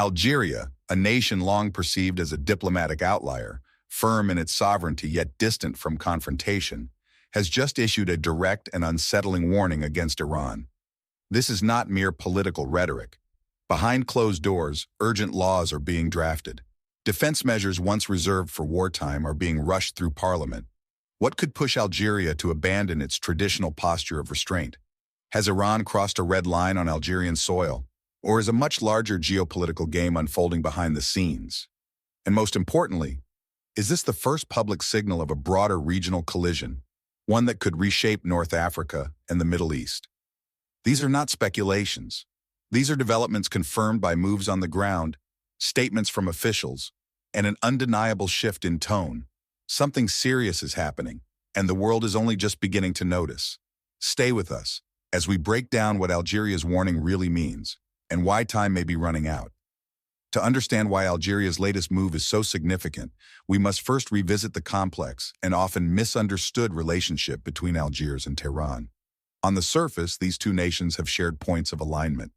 Algeria, a nation long perceived as a diplomatic outlier, firm in its sovereignty yet distant from confrontation, has just issued a direct and unsettling warning against Iran. This is not mere political rhetoric. Behind closed doors, urgent laws are being drafted. Defense measures once reserved for wartime are being rushed through parliament. What could push Algeria to abandon its traditional posture of restraint? Has Iran crossed a red line on Algerian soil? Or is a much larger geopolitical game unfolding behind the scenes? And most importantly, is this the first public signal of a broader regional collision, one that could reshape North Africa and the Middle East? These are not speculations. These are developments confirmed by moves on the ground, statements from officials, and an undeniable shift in tone. Something serious is happening, and the world is only just beginning to notice. Stay with us as we break down what Algeria's warning really means and why time may be running out. To understand why Algeria's latest move is so significant, we must first revisit the complex and often misunderstood relationship between Algiers and Tehran. On the surface, these two nations have shared points of alignment.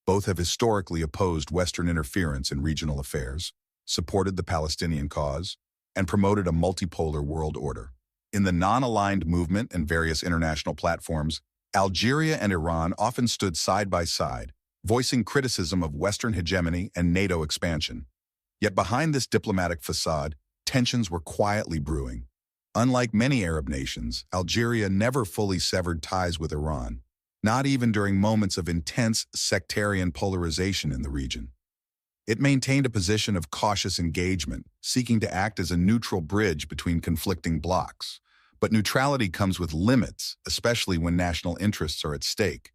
Both have historically opposed Western interference in regional affairs, supported the Palestinian cause, and promoted a multipolar world order. In the non-aligned movement and various international platforms, Algeria and Iran often stood side by side, voicing criticism of Western hegemony and NATO expansion. Yet behind this diplomatic facade, tensions were quietly brewing. Unlike many Arab nations, Algeria never fully severed ties with Iran, not even during moments of intense sectarian polarization in the region. It maintained a position of cautious engagement, seeking to act as a neutral bridge between conflicting blocs. But neutrality comes with limits, especially when national interests are at stake.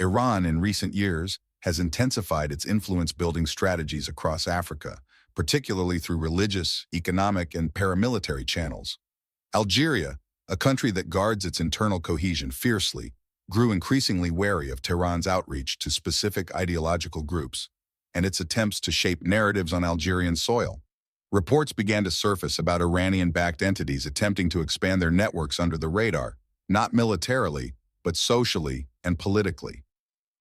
Iran, in recent years, has intensified its influence-building strategies across Africa, particularly through religious, economic, and paramilitary channels. Algeria, a country that guards its internal cohesion fiercely, grew increasingly wary of Tehran's outreach to specific ideological groups and its attempts to shape narratives on Algerian soil. Reports began to surface about Iranian-backed entities attempting to expand their networks under the radar, not militarily, but socially and politically.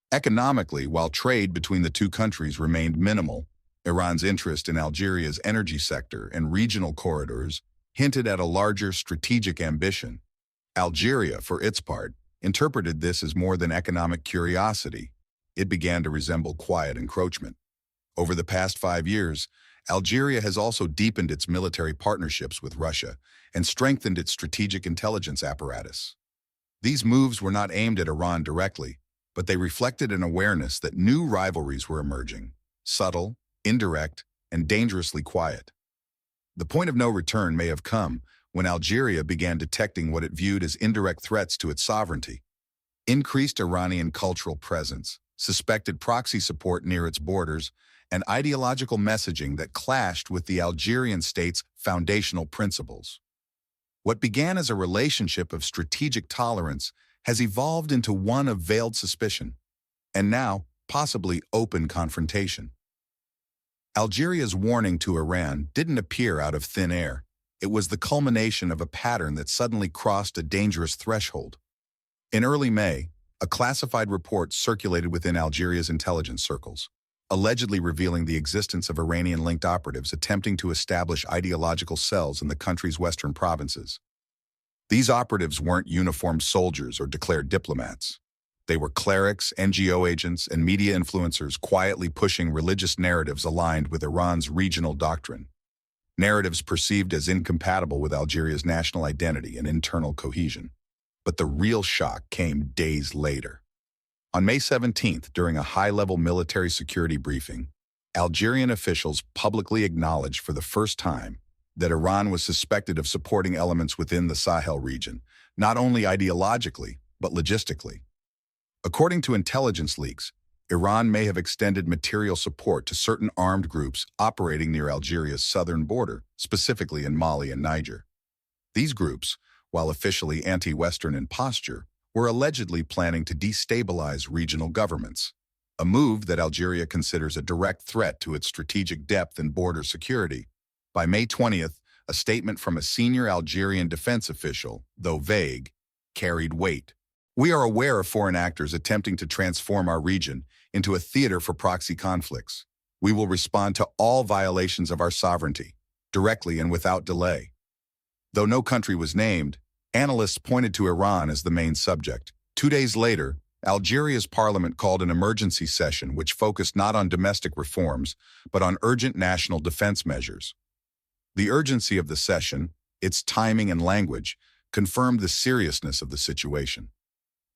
Economically, while trade between the two countries remained minimal, Iran's interest in Algeria's energy sector and regional corridors hinted at a larger strategic ambition. Algeria, for its part, interpreted this as more than economic curiosity. It began to resemble quiet encroachment. Over the past 5 years, Algeria has also deepened its military partnerships with Russia and strengthened its strategic intelligence apparatus. These moves were not aimed at Iran directly, but they reflected an awareness that new rivalries were emerging, subtle, indirect, and dangerously quiet. The point of no return may have come when Algeria began detecting what it viewed as indirect threats to its sovereignty. Increased Iranian cultural presence, suspected proxy support near its borders, and ideological messaging that clashed with the Algerian state's foundational principles. What began as a relationship of strategic tolerance has evolved into one of veiled suspicion, and now, possibly open confrontation. Algeria's warning to Iran didn't appear out of thin air. It was the culmination of a pattern that suddenly crossed a dangerous threshold. In early May, a classified report circulated within Algeria's intelligence circles, allegedly revealing the existence of Iranian-linked operatives attempting to establish ideological cells in the country's western provinces. These operatives weren't uniformed soldiers or declared diplomats. They were clerics, NGO agents, and media influencers quietly pushing religious narratives aligned with Iran's regional doctrine. Narratives perceived as incompatible with Algeria's national identity and internal cohesion. But the real shock came days later. On May 17th, during a high-level military security briefing, Algerian officials publicly acknowledged for the first time that Iran was suspected of supporting elements within the Sahel region, not only ideologically, but logistically. According to intelligence leaks, Iran may have extended material support to certain armed groups operating near Algeria's southern border, specifically in Mali and Niger. These groups, while officially anti-Western in posture, were allegedly planning to destabilize regional governments, a move that Algeria considers a direct threat to its strategic depth and border security. By May 20th, a statement from a senior Algerian defense official, though vague, carried weight. "We are aware of foreign actors attempting to transform our region into a theater for proxy conflicts. We will respond to all violations of our sovereignty, directly and without delay. Though no country was named, analysts pointed to Iran as the main subject. 2 days later, Algeria's parliament called an emergency session which focused not on domestic reforms, but on urgent national defense measures. The urgency of the session, its timing and language, confirmed the seriousness of the situation.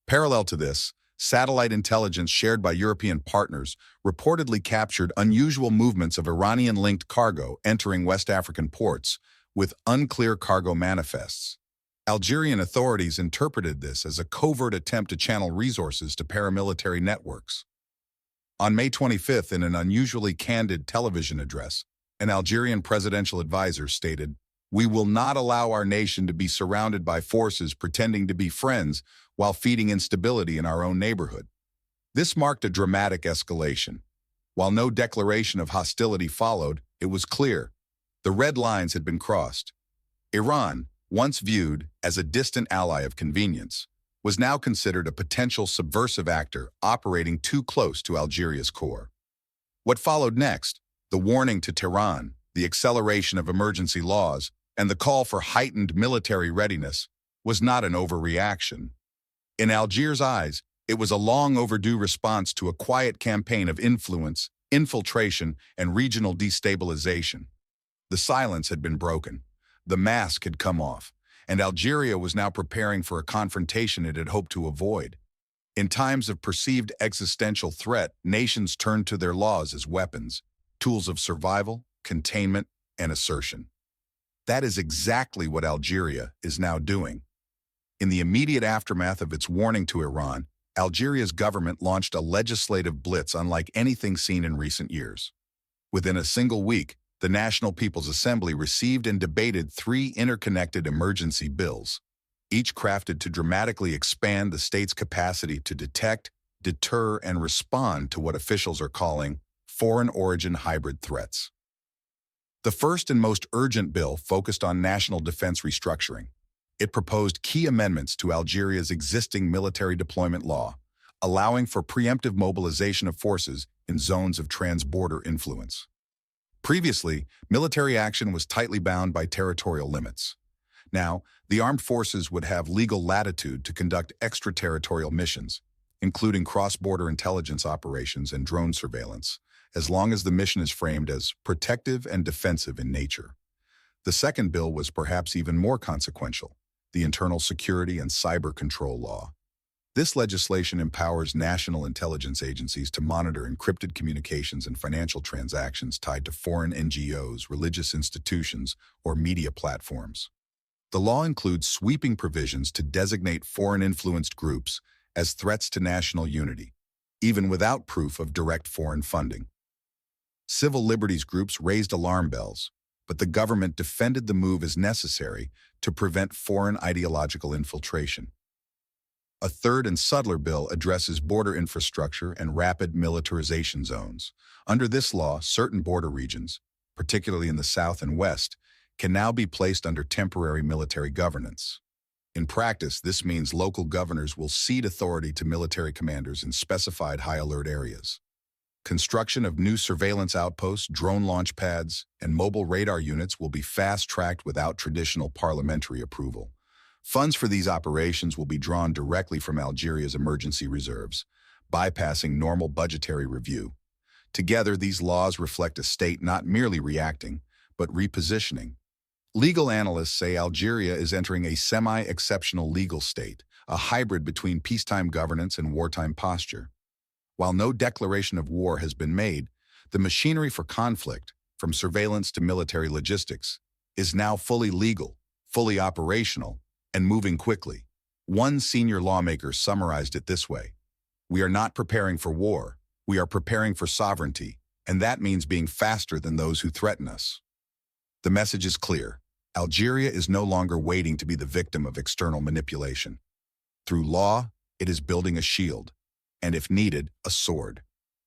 Parallel to this, satellite intelligence shared by European partners reportedly captured unusual movements of Iranian-linked cargo entering West African ports, with unclear cargo manifests. Algerian authorities interpreted this as a covert attempt to channel resources to paramilitary networks. On May 25th, in an unusually candid television address, an Algerian presidential advisor stated, "We will not allow our nation to be surrounded by forces pretending to be friends while feeding instability in our own neighborhood." This marked a dramatic escalation. While no declaration of hostility followed, it was clear. The red lines had been crossed. Iran, once viewed as a distant ally of convenience, was now considered a potential subversive actor operating too close to Algeria's core. What followed next, the warning to Tehran, the acceleration of emergency laws, and the call for heightened military readiness, was not an overreaction. In Algiers' eyes, it was a long overdue response to a quiet campaign of influence, infiltration, and regional destabilization. The silence had been broken. The mask had come off, and Algeria was now preparing for a confrontation it had hoped to avoid. In times of perceived existential threat, nations turned to their laws as weapons, tools of survival, containment, and assertion. That is exactly what Algeria is now doing. In the immediate aftermath of its warning to Iran, Algeria's government launched a legislative blitz unlike anything seen in recent years. Within a single week, the National People's Assembly received and debated 3 interconnected emergency bills, each crafted to dramatically expand the state's capacity to detect, deter, and respond to what officials are calling foreign origin hybrid threats. The first and most urgent bill focused on national defense restructuring. It proposed key amendments to Algeria's existing military deployment law, allowing for preemptive mobilization of forces in zones of transborder influence. Previously, military action was tightly bound by territorial limits. Now, the armed forces would have legal latitude to conduct extraterritorial missions, including cross-border intelligence operations and drone surveillance, as long as the mission is framed as protective and defensive in nature. The second bill was perhaps even more consequential, the Internal Security and Cyber Control Law. This legislation empowers national intelligence agencies to monitor encrypted communications and financial transactions tied to foreign NGOs, religious institutions, or media platforms. The law includes sweeping provisions to designate foreign-influenced groups as threats to national unity, even without proof of direct foreign funding. Civil liberties groups raised alarm bells, but the government defended the move as necessary to prevent foreign ideological infiltration. A third and subtler bill addresses border infrastructure and rapid militarization zones. Under this law, certain border regions, particularly in the south and west, can now be placed under temporary military governance. In practice, this means local governors will cede authority to military commanders in specified high-alert areas. Construction of new surveillance outposts, drone launch pads, and mobile radar units will be fast-tracked without traditional parliamentary approval. Funds for these operations will be drawn directly from Algeria's emergency reserves, bypassing normal budgetary review. Together, these laws reflect a state not merely reacting, but repositioning. Legal analysts say Algeria is entering a semi-exceptional legal state, a hybrid between peacetime governance and wartime posture. While no declaration of war has been made, the machinery for conflict, from surveillance to military logistics, is now fully legal, fully operational, and moving quickly. One senior lawmaker summarized it this way: "We are not preparing for war, we are preparing for sovereignty, and that means being faster than those who threaten us." The message is clear. Algeria is no longer waiting to be the victim of external manipulation. Through law, it is building a shield, and if needed, a sword.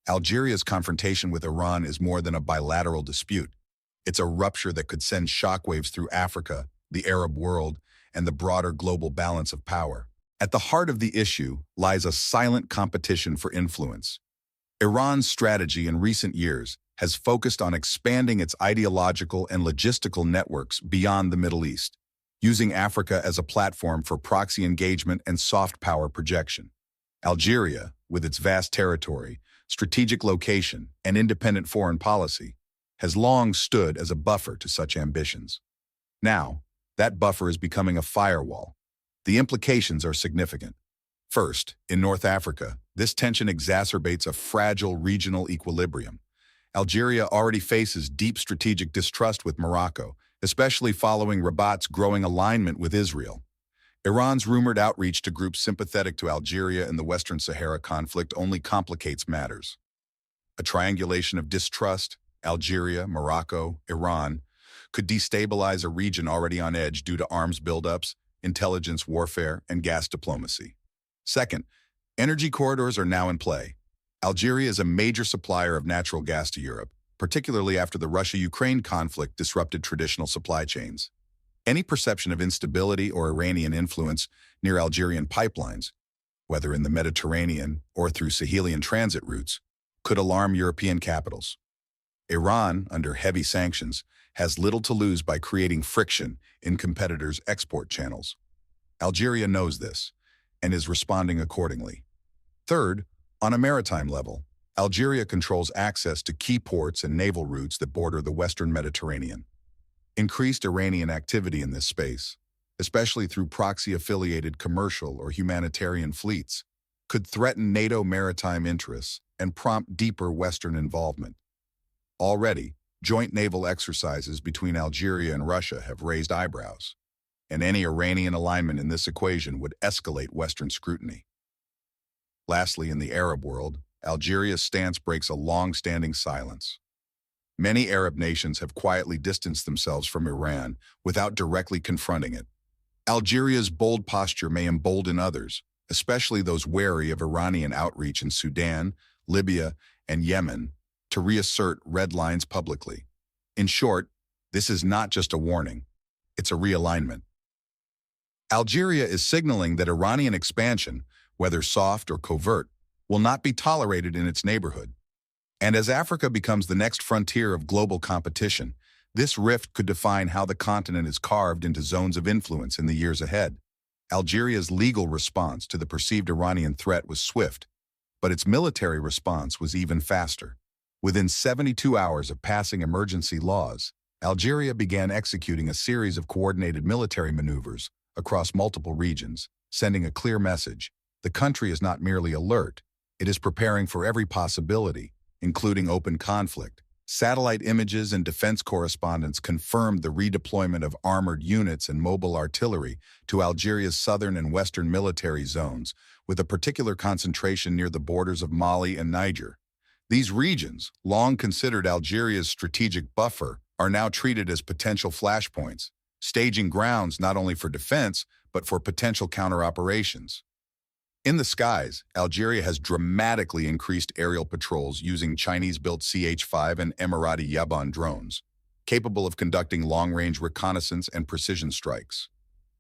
Algeria's confrontation with Iran is more than a bilateral dispute. It's a rupture that could send shockwaves through Africa, the Arab world, and the broader global balance of power. At the heart of the issue lies a silent competition for influence. Iran's strategy in recent years has focused on expanding its ideological and logistical networks beyond the Middle East, using Africa as a platform for proxy engagement and soft power projection. Algeria, with its vast territory, strategic location, and independent foreign policy, has long stood as a buffer to such ambitions. Now, that buffer is becoming a firewall. The implications are significant. First, in North Africa, this tension exacerbates a fragile regional equilibrium. Algeria already faces deep strategic distrust with Morocco, especially following Rabat's growing alignment with Israel. Iran's rumored outreach to groups sympathetic to Algeria in the Western Sahara conflict only complicates matters. A triangulation of distrust, Algeria, Morocco, Iran, could destabilize a region already on edge due to arms buildups, intelligence warfare, and gas diplomacy. Second, energy corridors are now in play. Algeria is a major supplier of natural gas to Europe, particularly after the Russia-Ukraine conflict disrupted traditional supply chains. Any perception of instability or Iranian influence near Algerian pipelines, whether in the Mediterranean or through Sahelian transit routes, could alarm European capitals. Iran, under heavy sanctions, has little to lose by creating friction in competitors' export channels. Algeria knows this and is responding accordingly. Third, on a maritime level, Algeria controls access to key ports and naval routes that border the Western Mediterranean. Increased Iranian activity in this space, especially through proxy-affiliated commercial or humanitarian fleets, could threaten NATO maritime interests and prompt deeper Western involvement. Already, joint naval exercises between Algeria and Russia have raised eyebrows, and any Iranian alignment in this equation would escalate Western scrutiny. Lastly, in the Arab world, Algeria's stance breaks a long-standing silence. Many Arab nations have quietly distanced themselves from Iran without directly confronting it. Algeria's bold posture may embolden others, especially those wary of Iranian outreach in Sudan, Libya, and Yemen, to reassert red lines publicly. In short, this is not just a warning, it's a realignment. Algeria is signaling that Iranian expansion, whether soft or covert, will not be tolerated in its neighborhood. And as Africa becomes the next frontier of global competition, this rift could define how the continent is carved into zones of influence in the years ahead. Algeria's legal response to the perceived Iranian threat was swift, but its military response was even faster. Within 72 hours of passing emergency laws, Algeria began executing a series of coordinated military maneuvers across multiple regions, sending a clear message. The country is not merely alert, it is preparing for every possibility, including open conflict. Satellite images and defense correspondence confirmed the redeployment of armored units and mobile artillery to Algeria's southern and western military zones, with a particular concentration near the borders of Mali and Niger. These regions, long considered Algeria's strategic buffer, are now treated as potential flashpoints, staging grounds not only for defense, but for potential counter-operations. In the skies, Algeria has dramatically increased aerial patrols using Chinese-built CH-5 and Emirati Yaban drones, capable of conducting long-range reconnaissance and precision strikes.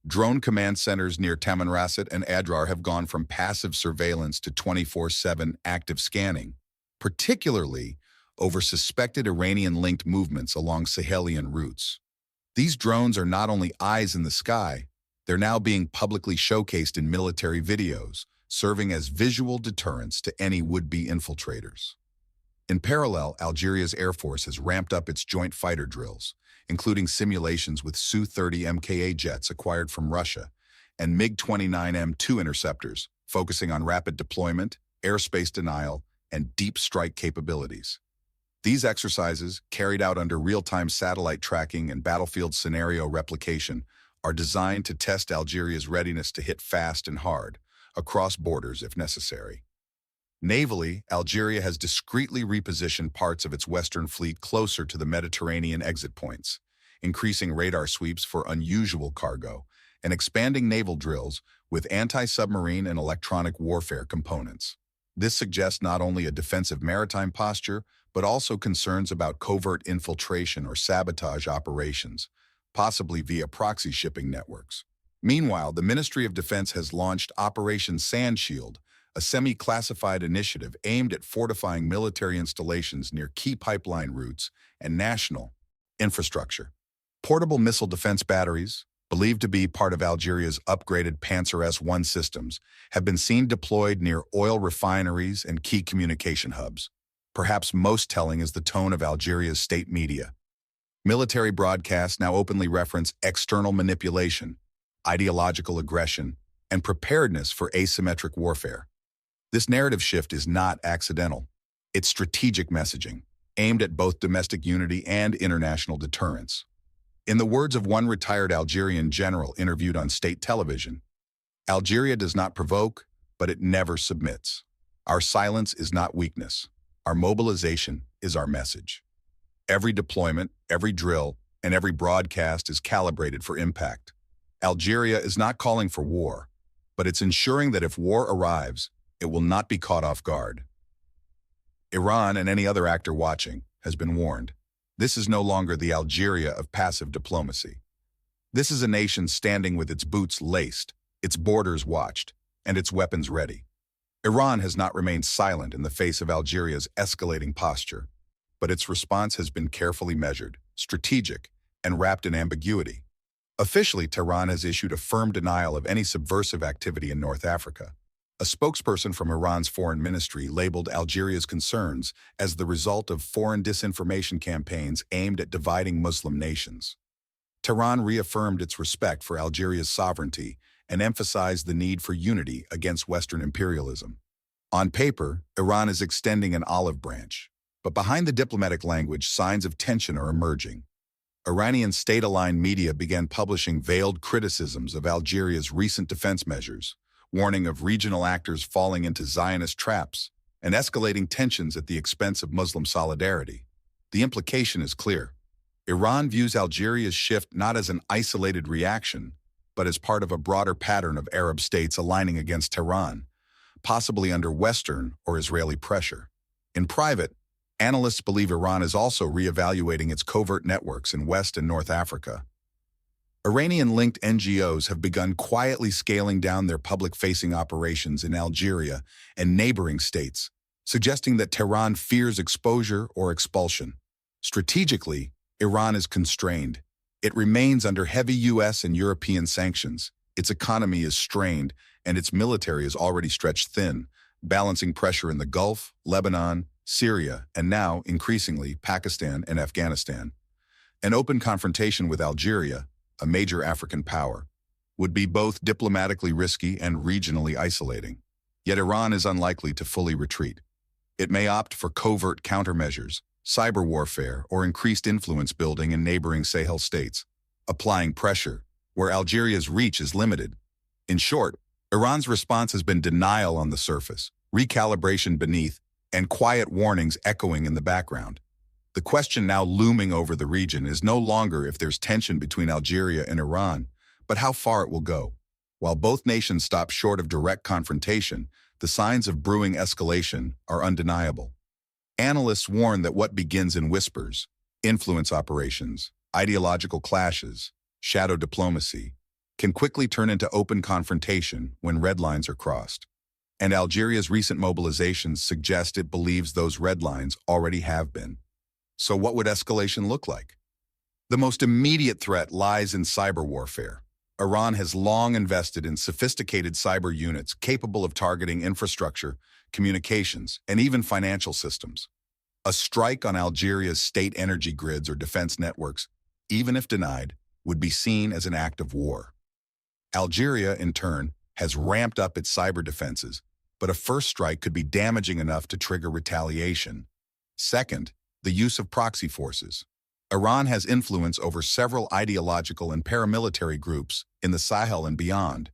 Drone command centers near Tamanrasset and Adrar have gone from passive surveillance to 24/7 active scanning, particularly over suspected Iranian-linked movements along Sahelian routes. These drones are not only eyes in the sky, they're now being publicly showcased in military videos, serving as visual deterrents to any would-be infiltrators. In parallel, Algeria's Air Force has ramped up its joint fighter drills, including simulations with Su-30 MKA jets acquired from Russia and MiG-29 M2 interceptors, focusing on rapid deployment, airspace denial, and deep strike capabilities. These exercises, carried out under real-time satellite tracking and battlefield scenario replication, are designed to test Algeria's readiness to hit fast and hard, across borders if necessary. Navally, Algeria has discreetly repositioned parts of its western fleet closer to the Mediterranean exit points, increasing radar sweeps for unusual cargo, and expanding naval drills with anti-submarine and electronic warfare components. This suggests not only a defensive maritime posture, but also concerns about covert infiltration or sabotage operations, possibly via proxy shipping networks. Meanwhile, the Ministry of Defense has launched Operation Sand Shield, a semi-classified initiative aimed at fortifying military installations near key pipeline routes and national infrastructure. Portable missile defense batteries, believed to be part of Algeria's upgraded Panzer S-1 systems, have been seen deployed near oil refineries and key communication hubs. Perhaps most telling is the tone of Algeria's state media. Military broadcasts now openly reference external manipulation, ideological aggression, and preparedness for asymmetric warfare. This narrative shift is not accidental. It's strategic messaging, aimed at both domestic unity and international deterrence. In the words of one retired Algerian general interviewed on state television, "Algeria does not provoke, but it never submits. Our silence is not weakness. Our mobilization is our message." Every deployment, every drill, and every broadcast is calibrated for impact. Algeria is not calling for war, but it's ensuring that if war arrives, it will not be caught off guard. Iran and any other actor watching has been warned. This is no longer the Algeria of passive diplomacy. This is a nation standing with its boots laced, its borders watched, and its weapons ready. Iran has not remained silent in the face of Algeria's escalating posture, but its response has been carefully measured, strategic, and wrapped in ambiguity. Officially, Tehran has issued a firm denial of any subversive activity in North Africa. A spokesperson from Iran's foreign ministry labeled Algeria's concerns as the result of foreign disinformation campaigns aimed at dividing Muslim nations. Tehran reaffirmed its respect for Algeria's sovereignty and emphasized the need for unity against Western imperialism. On paper, Iran is extending an olive branch, but behind the diplomatic language, signs of tension are emerging. Iranian state-aligned media began publishing veiled criticisms of Algeria's recent defense measures, warning of regional actors falling into Zionist traps and escalating tensions at the expense of Muslim solidarity. The implication is clear. Iran views Algeria's shift not as an isolated reaction, but as part of a broader pattern of Arab states aligning against Tehran, possibly under Western or Israeli pressure. In private, analysts believe Iran is also reevaluating its covert networks in West and North Africa. Iranian-linked NGOs have begun quietly scaling down their public-facing operations in Algeria and neighboring states, suggesting that Tehran fears exposure or expulsion. Strategically, Iran is constrained. It remains under heavy U.S. and European sanctions. Its economy is strained, and its military is already stretched thin, balancing pressure in the Gulf, Lebanon, Syria, and now, increasingly, Pakistan and Afghanistan. An open confrontation with Algeria, a major African power, would be both diplomatically risky and regionally isolating. Yet Iran is unlikely to fully retreat. It may opt for covert countermeasures, cyber warfare, or increased influence building in neighboring Sahel states, applying pressure where Algeria's reach is limited. In short, Iran's response has been denial on the surface, recalibration beneath, and quiet warnings echoing in the background. The question now looming over the region is no longer if there's tension between Algeria and Iran, but how far it will go. While both nations stop short of direct confrontation, the signs of brewing escalation are undeniable. Analysts warn that what begins in whispers, influence operations, ideological clashes, shadow diplomacy, can quickly turn into open confrontation when red lines are crossed. And Algeria's recent mobilizations suggest it believes those red lines already have been. So what would escalation look like? The most immediate threat lies in cyber warfare. Iran has long invested in sophisticated cyber units capable of targeting infrastructure, communications, and even financial systems. A strike on Algeria's state energy grids or defense networks, even if denied, would be seen as an act of war. Algeria, in turn, has ramped up its cyber defenses, but a first strike could be damaging enough to trigger retaliation. Second, the use of proxy forces. Iran has influence over several ideological and paramilitary groups in the Sahel and beyond.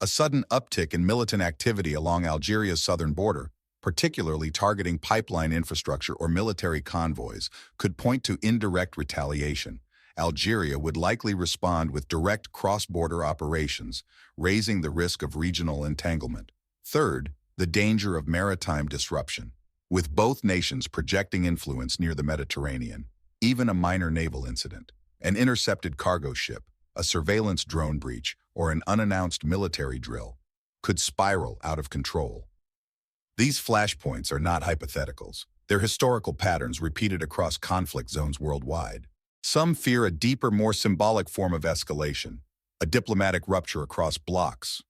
A sudden uptick in militant activity along Algeria's southern border, particularly targeting pipeline infrastructure or military convoys, could point to indirect retaliation. Algeria would likely respond with direct cross-border operations, raising the risk of regional entanglement. Third, the danger of maritime disruption. With both nations projecting influence near the Mediterranean, even a minor naval incident, an intercepted cargo ship, a surveillance drone breach, or an unannounced military drill could spiral out of control. These flashpoints are not hypotheticals. They're historical patterns repeated across conflict zones worldwide. Some fear a deeper, more symbolic form of escalation, a diplomatic rupture across blocs.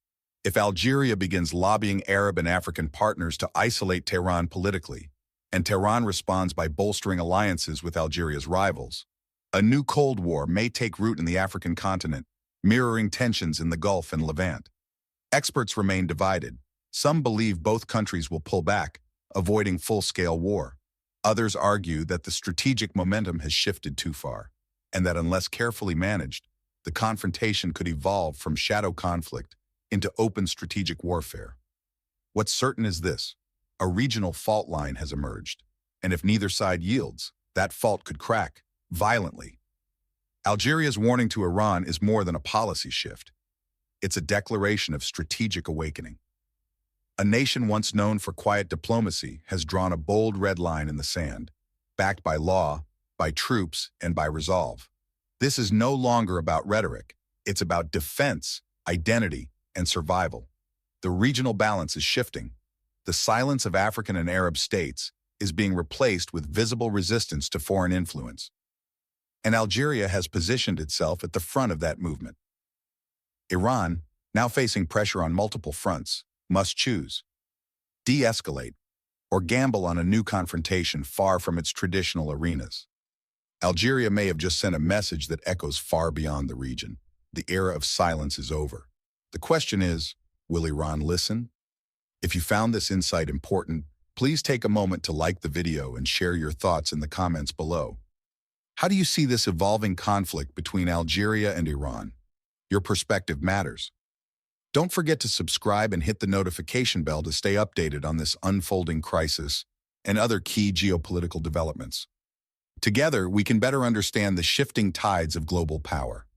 If Algeria begins lobbying Arab and African partners to isolate Tehran politically, and Tehran responds by bolstering alliances with Algeria's rivals, a new Cold War may take root in the African continent, mirroring tensions in the Gulf and Levant. Experts remain divided. Some believe both countries will pull back, avoiding full-scale war. Others argue that the strategic momentum has shifted too far, and that unless carefully managed, the confrontation could evolve from shadow conflict into open strategic warfare. What's certain is this: a regional fault line has emerged, and if neither side yields, that fault could crack violently. Algeria's warning to Iran is more than a policy shift. It's a declaration of strategic awakening. A nation once known for quiet diplomacy has drawn a bold red line in the sand, backed by law, by troops, and by resolve. This is no longer about rhetoric. It's about defense, identity, and survival. The regional balance is shifting. The silence of African and Arab states is being replaced with visible resistance to foreign influence. And Algeria has positioned itself at the front of that movement. Iran, now facing pressure on multiple fronts, must choose: de-escalate or gamble on a new confrontation far from its traditional arenas. Algeria may have just sent a message that echoes far beyond the region. The era of silence is over. The question is, will Iran listen? If you found this insight important, please take a moment to like the video and share your thoughts in the comments below. How do you see this evolving conflict between Algeria and Iran? Your perspective matters. Don't forget to subscribe and hit the notification bell to stay updated on this unfolding crisis and other key geopolitical developments. Together, we can better understand the shifting tides of global power.